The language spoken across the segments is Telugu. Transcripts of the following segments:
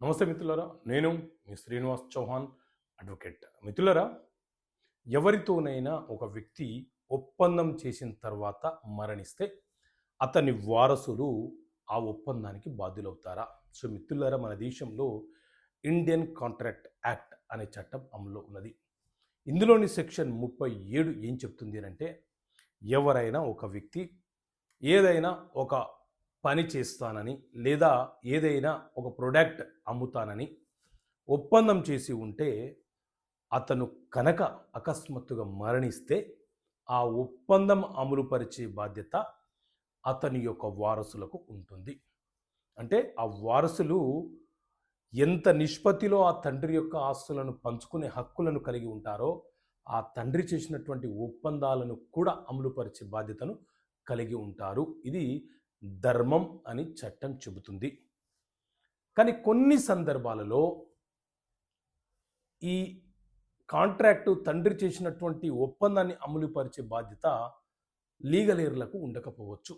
నమస్తే మిత్రులారా, నేను మీ శ్రీనివాస్ చౌహాన్ అడ్వకేట్. మిత్రులారా, ఎవరితోనైనా ఒక వ్యక్తి ఒప్పందం చేసిన తర్వాత మరణిస్తే అతని వారసులు ఆ ఒప్పందానికి బాధ్యులవుతారా? సో మిత్రులారా, మన దేశంలో ఇండియన్ కాంట్రాక్ట్ యాక్ట్ అనే చట్టం అమల్లో ఉన్నది. ఇందులోని సెక్షన్ 37 ఏం చెప్తుంది అంటే, ఎవరైనా ఒక వ్యక్తి ఏదైనా ఒక పని చేస్తానని లేదా ఏదైనా ఒక ప్రోడక్ట్ అమ్ముతానని ఒప్పందం చేసి ఉంటే అతను కనుక అకస్మాత్తుగా మరణిస్తే ఆ ఒప్పందం అమలుపరిచే బాధ్యత అతని యొక్క వారసులకు ఉంటుంది. అంటే ఆ వారసులు ఎంత నిష్పత్తిలో ఆ తండ్రి యొక్క ఆస్తులను పంచుకునే హక్కులను కలిగి ఉంటారో ఆ తండ్రి చేసినటువంటి ఒప్పందాలను కూడా అమలుపరిచే బాధ్యతను కలిగి ఉంటారు. ఇది ధర్మం అని చట్టం చెబుతుంది. కానీ కొన్ని సందర్భాలలో ఈ కాంట్రాక్టు తండ్రి చేసినటువంటి ఒప్పందాన్ని అమలుపరిచే బాధ్యత లీగల్ ఎయిర్లకు ఉండకపోవచ్చు.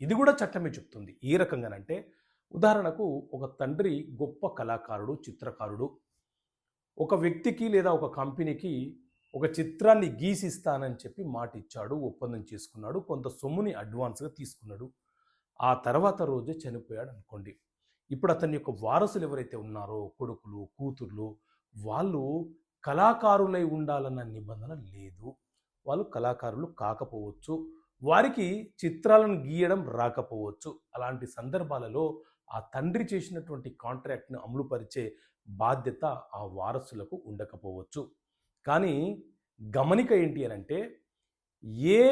ఇది కూడా చట్టమే చెప్తుంది. ఏ రకంగానంటే, ఉదాహరణకు ఒక తండ్రి గొప్ప కళాకారుడు, చిత్రకారుడు, ఒక వ్యక్తికి లేదా ఒక కంపెనీకి ఒక చిత్రాన్ని గీసిస్తానని చెప్పి మాట ఇచ్చాడు, ఒప్పందం చేసుకున్నాడు, కొంత సొమ్ముని అడ్వాన్స్గా తీసుకున్నాడు. ఆ తర్వాత రోజే చనిపోయాడు అనుకోండి. ఇప్పుడు అతని యొక్క వారసులు ఎవరైతే ఉన్నారో, కొడుకులు, కూతుర్లు, వాళ్ళు కళాకారులై ఉండాలన్న నిబంధన లేదు. వాళ్ళు కళాకారులు కాకపోవచ్చు, వారికి చిత్రాలను గీయడం రాకపోవచ్చు. అలాంటి సందర్భాలలో ఆ తండ్రి చేసినటువంటి కాంట్రాక్ట్ను అమలుపరిచే బాధ్యత ఆ వారసులకు ఉండకపోవచ్చు. కానీ గమనిక ఏంటి అనంటే, ఏ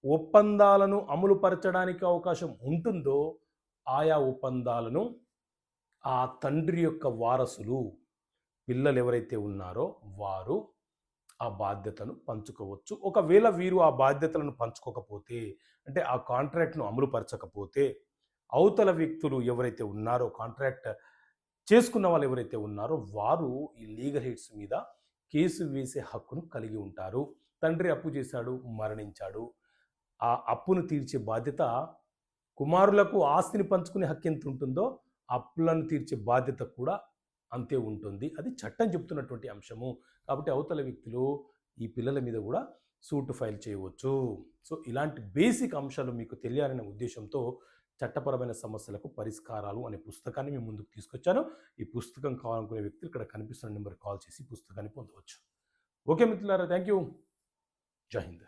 ఒప్పందాలను అమలుపరచడానికి అవకాశం ఉంటుందో ఆయా ఒప్పందాలను ఆ తండ్రి యొక్క వారసులు, పిల్లలు ఎవరైతే ఉన్నారో వారు ఆ బాధ్యతను పంచుకోవచ్చు. ఒకవేళ వీరు ఆ బాధ్యతలను పంచుకోకపోతే, అంటే ఆ కాంట్రాక్ట్ను అమలుపరచకపోతే, అవతల వ్యక్తులు ఎవరైతే ఉన్నారో, కాంట్రాక్ట్ చేసుకున్న వాళ్ళు ఎవరైతే ఉన్నారో వారు ఈ లీగల్ హిట్స్ మీద కేసు వేసే హక్కును కలిగి ఉంటారు. తండ్రి అప్పు చేశాడు, మరణించాడు, ఆ అప్పును తీర్చే బాధ్యత కుమారులకు ఆస్తిని పంచుకునే హక్కు ఎంత ఉంటుందో అప్పులను తీర్చే బాధ్యత కూడా అంతే ఉంటుంది. అది చట్టం చెప్తున్నటువంటి అంశము. కాబట్టి అవతల వ్యక్తులు ఈ పిల్లల మీద కూడా సూట్ ఫైల్ చేయవచ్చు. సో ఇలాంటి బేసిక్ అంశాలు మీకు తెలియాలనే ఉద్దేశంతో చట్టపరమైన సమస్యలకు పరిష్కారాలు అనే పుస్తకాన్ని మీ ముందుకు తీసుకొచ్చాను. ఈ పుస్తకం కావాలనుకునే వ్యక్తులు ఇక్కడ కనిపిస్తున్న నెంబర్కి కాల్ చేసి పుస్తకాన్ని పొందవచ్చు. ఓకే మిత్రులారా, థ్యాంక్ యూ. జై హింద్.